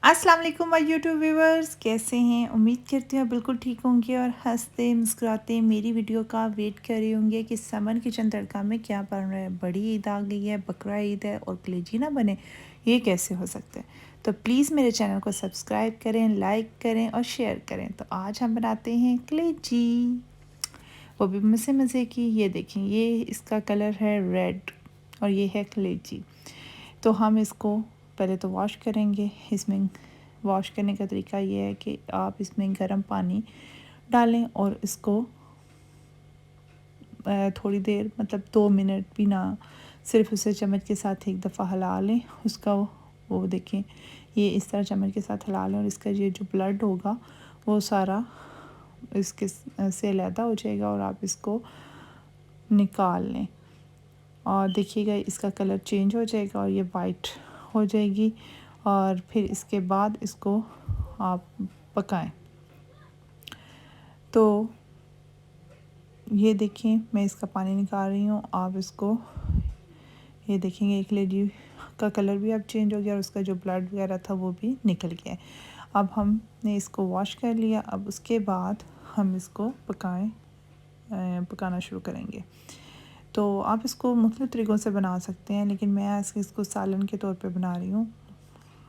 अस्सलाम वालेकुम my YouTube viewers, कैसे हैं? उम्मीद करती हूँ बिल्कुल ठीक होंगे और हंसते मुस्कुराते मेरी वीडियो का वेट कर रहे होंगे कि समन किचन तड़का में क्या बन रहा है। बड़ी ईद आ गई है, बकरा ईद है और कलेजी ना बने, ये कैसे हो सकता है? तो प्लीज़ मेरे चैनल को सब्सक्राइब करें, लाइक करें और शेयर करें। तो आज हम बनाते हैं कलेजी, वो भी मज़े मज़े की। ये देखें, ये इसका कलर है रेड और ये है कलेजी। तो हम इसको पहले तो वॉश करेंगे। इसमें वॉश करने का तरीका ये है कि आप इसमें गर्म पानी डालें और इसको थोड़ी देर, मतलब 2 मिनट भी ना, सिर्फ उसे चम्मच के साथ एक दफ़ा हिला लें। उसका वो देखें, ये इस तरह चम्मच के साथ हिला लें और इसका ये जो ब्लड होगा वो सारा इसके से अलहदा हो जाएगा और आप इसको निकाल लें। और देखिएगा इसका कलर चेंज हो जाएगा और ये वाइट हो जाएगी। और फिर इसके बाद इसको आप पकाएं। तो ये देखें, मैं इसका पानी निकाल रही हूँ। आप इसको ये देखेंगे, एक कलेजी का कलर भी अब चेंज हो गया और उसका जो ब्लड वगैरह था वो भी निकल गया है। अब हमने इसको वॉश कर लिया। अब उसके बाद हम इसको पकाना शुरू करेंगे। तो आप इसको मुख्तलिफ़ तरीक़ों से बना सकते हैं, लेकिन मैं आज इसको सालन के तौर पे बना रही हूँ।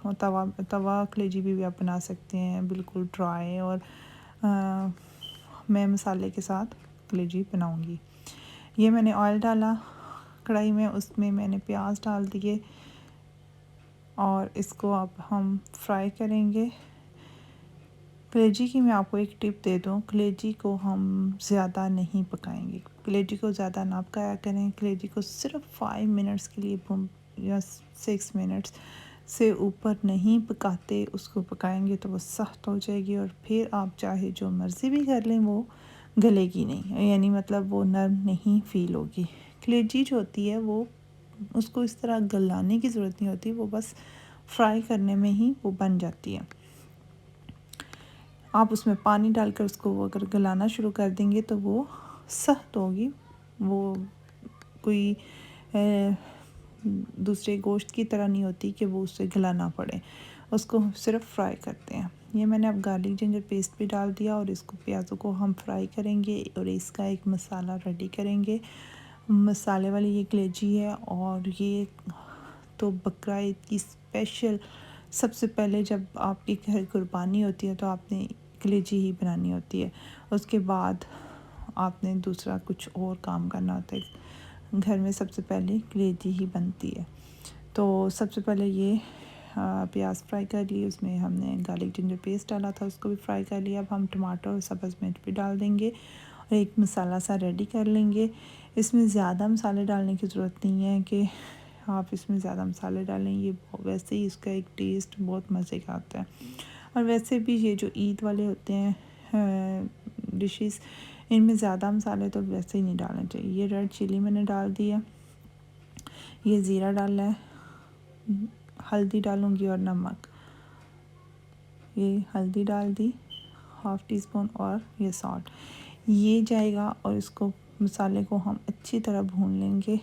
और तवा कलेजी भी आप बना सकते हैं, बिल्कुल ड्राई। और मैं मसाले के साथ कलेजी बनाऊंगी। ये मैंने ऑयल डाला कढ़ाई में, उसमें मैंने प्याज डाल दिए और इसको अब हम फ्राई करेंगे। कलेजी की मैं आपको एक टिप दे दूँ, कलेजी को हम ज़्यादा नहीं पकाएंगे। कलेजी को ज़्यादा ना पकाया करें। कलेजी को सिर्फ 5 मिनट्स के लिए या 6 मिनट्स से ऊपर नहीं पकाते। उसको पकाएंगे तो वो सख्त हो जाएगी और फिर आप चाहे जो मर्ज़ी भी कर लें वो गलेगी नहीं, यानी मतलब वो नरम नहीं फ़ील होगी। कलेजी जो होती है वो, उसको इस तरह गलाने की ज़रूरत नहीं होती, वो बस फ्राई करने में ही वो बन जाती है। आप उसमें पानी डालकर उसको अगर गलाना शुरू कर देंगे तो वो सख्त होगी। वो कोई दूसरे गोश्त की तरह नहीं होती कि वो उससे गलाना पड़े। उसको सिर्फ फ्राई करते हैं। ये मैंने अब गार्लिक जिंजर पेस्ट भी डाल दिया और इसको प्याज़ों को हम फ्राई करेंगे और इसका एक मसाला रेडी करेंगे। मसाले वाली ये कलेजी है और ये तो बकरा ईद की स्पेशल। सबसे पहले जब आपके घर कुर्बानी होती है तो आपने कलेजी ही बनानी होती है। उसके बाद आपने दूसरा कुछ और काम करना होता है। घर में सबसे पहले कलेजी ही बनती है। तो सबसे पहले ये प्याज फ्राई कर लिए, उसमें हमने गार्लिक जिंजर पेस्ट डाला था, उसको भी फ्राई कर लिया। अब हम टमाटर और सब्ज़ मिर्च भी डाल देंगे और एक मसाला सा रेडी कर लेंगे। इसमें ज़्यादा मसाले डालने की ज़रूरत नहीं है कि आप इसमें ज़्यादा मसाले डालें। ये वैसे ही इसका एक टेस्ट बहुत मज़े का आता है। और वैसे भी ये जो ईद वाले होते हैं डिशेस, इनमें ज़्यादा मसाले तो वैसे ही नहीं डालने चाहिए। ये रेड चिली मैंने डाल दिया, ये ज़ीरा डाला है, हल्दी डालूँगी और नमक। ये हल्दी डाल दी, हाफ़ टी स्पून, और ये सॉल्ट ये जाएगा। और इसको मसाले को हम अच्छी तरह भून लेंगे।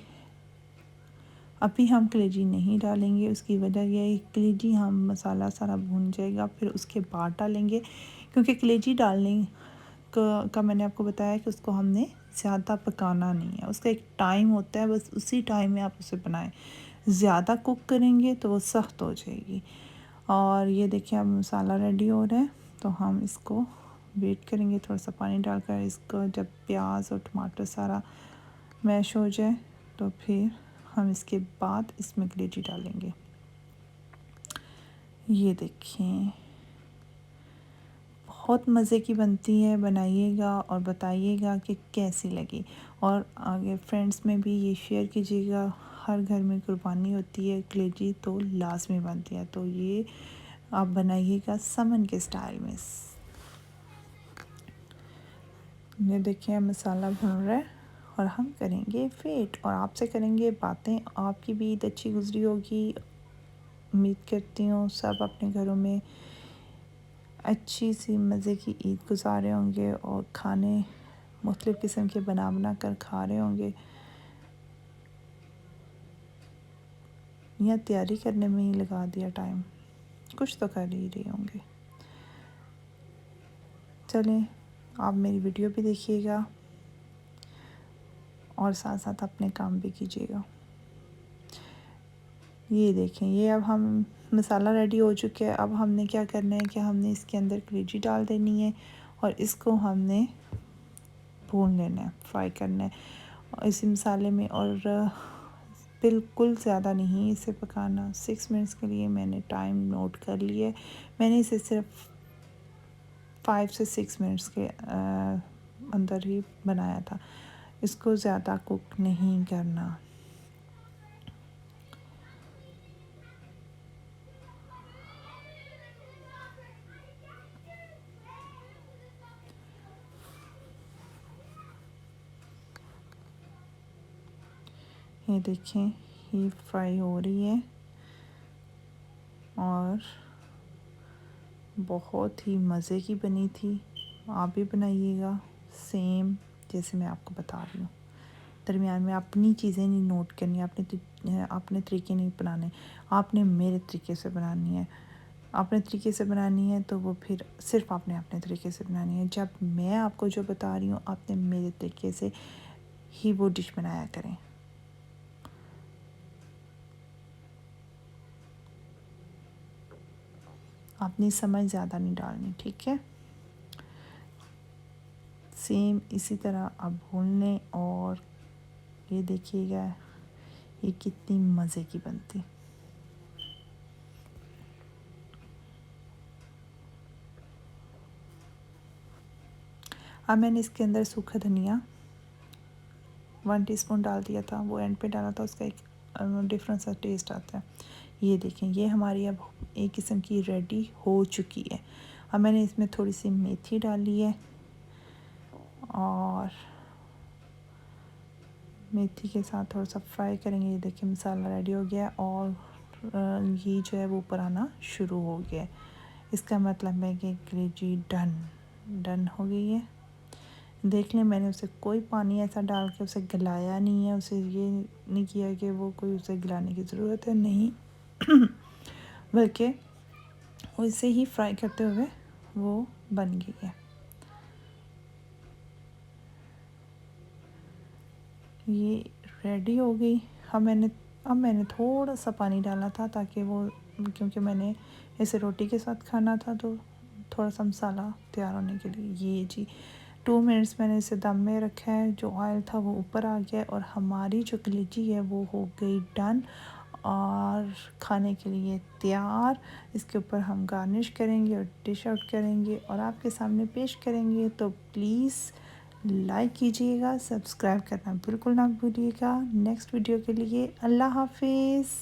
अभी हम कलेजी नहीं डालेंगे, उसकी वजह यह है कि कलेजी हम मसाला सारा भून जाएगा फिर उसके बाद डालेंगे, क्योंकि कलेजी डालने का मैंने आपको बताया कि उसको हमने ज़्यादा पकाना नहीं है। उसका एक टाइम होता है, बस उसी टाइम में आप उसे बनाएं। ज़्यादा कुक करेंगे तो वो सख्त हो जाएगी। और ये देखिए अब मसाला रेडी हो रहा है, तो हम इसको वेट करेंगे थोड़ा सा पानी डालकर। इसको जब प्याज और टमाटर सारा मैश हो जाए तो फिर हम इसके बाद इसमें कलेजी डालेंगे। ये देखें, बहुत मज़े की बनती है, बनाइएगा और बताइएगा कि कैसी लगी। और आगे फ्रेंड्स में भी ये शेयर कीजिएगा। हर घर में कुर्बानी होती है, कलेजी तो लाजमी बनती है। तो ये आप बनाइएगा समन के स्टाइल में। ये देखिए मसाला भुन रहा है और हम करेंगे वेट और आपसे करेंगे बातें। आपकी भी ईद अच्छी गुजरी होगी। उम्मीद करती हूँ सब अपने घरों में अच्छी सी मज़े की ईद गुजारे होंगे और खाने मुख्तलिफ़ किस्म के बना कर खा रहे होंगे या तैयारी करने में ही लगा दिया टाइम। कुछ तो कर ही रहे होंगे। चलें, आप मेरी वीडियो भी देखिएगा और साथ साथ अपने काम भी कीजिएगा। ये देखें, ये अब हम मसाला रेडी हो चुका है। अब हमने क्या करना है कि हमने इसके अंदर कलेजी डाल देनी है और इसको हमने भून लेना है, फ्राई करना है इसी मसाले में। और बिल्कुल ज़्यादा नहीं इसे पकाना, 6 मिनट्स के लिए मैंने टाइम नोट कर लिया है। मैंने इसे सिर्फ 5 से 6 मिनट्स के अंदर ही बनाया था, इसको ज़्यादा कुक नहीं करना। ये देखें, ये फ्राई हो रही है और बहुत ही मज़े की बनी थी। आप भी बनाइएगा सेम जैसे मैं आपको बता रही हूँ। दरमियान में अपनी चीज़ें नहीं नोट करनी, अपने तरीके नहीं बनाने, आपने मेरे तरीके से बनानी है। अपने तरीके से बनानी है तो वो फिर सिर्फ आपने अपने तरीके से बनानी है। जब मैं आपको जो बता रही हूँ आपने मेरे तरीके से ही वो डिश बनाया करें। आपने समझ ज़्यादा नहीं डालनी, ठीक है। सेम इसी तरह आप भून लें और ये देखिएगा ये कितनी मज़े की बनती। अब मैंने इसके अंदर सूखा धनिया 1 टीस्पून डाल दिया था, वो एंड पे डाला था, उसका एक डिफरेंट सा टेस्ट आता है। ये देखें, ये हमारी अब एक किस्म की रेडी हो चुकी है। अब मैंने इसमें थोड़ी सी मेथी डाली है और मेथी के साथ थोड़ा सा फ्राई करेंगे। ये देखिए मसाला रेडी हो गया और ये जो है वो ऊपर आना शुरू हो गया है। इसका मतलब है कि कलेजी डन हो गई है। देख लें, मैंने उसे कोई पानी ऐसा डाल के उसे गलाया नहीं है, उसे ये नहीं किया कि वो कोई उसे गलाने की ज़रूरत है, नहीं बल्कि उसे ही फ्राई करते हुए वो बन गई है। ये रेडी हो गई। अब मैंने थोड़ा सा पानी डाला था ताकि वो, क्योंकि मैंने इसे रोटी के साथ खाना था तो थोड़ा सा मसाला तैयार होने के लिए। ये जी 2 मिनट्स मैंने इसे दम में रखा है, जो ऑयल था वो ऊपर आ गया और हमारी जो कलेजी है वो हो गई डन और खाने के लिए तैयार। इसके ऊपर हम गार्निश करेंगे और डिश आउट करेंगे और आपके सामने पेश करेंगे। तो प्लीज़ लाइक कीजिएगा, सब्सक्राइब करना बिल्कुल ना भूलिएगा। नेक्स्ट वीडियो के लिए अल्लाह हाफिज़।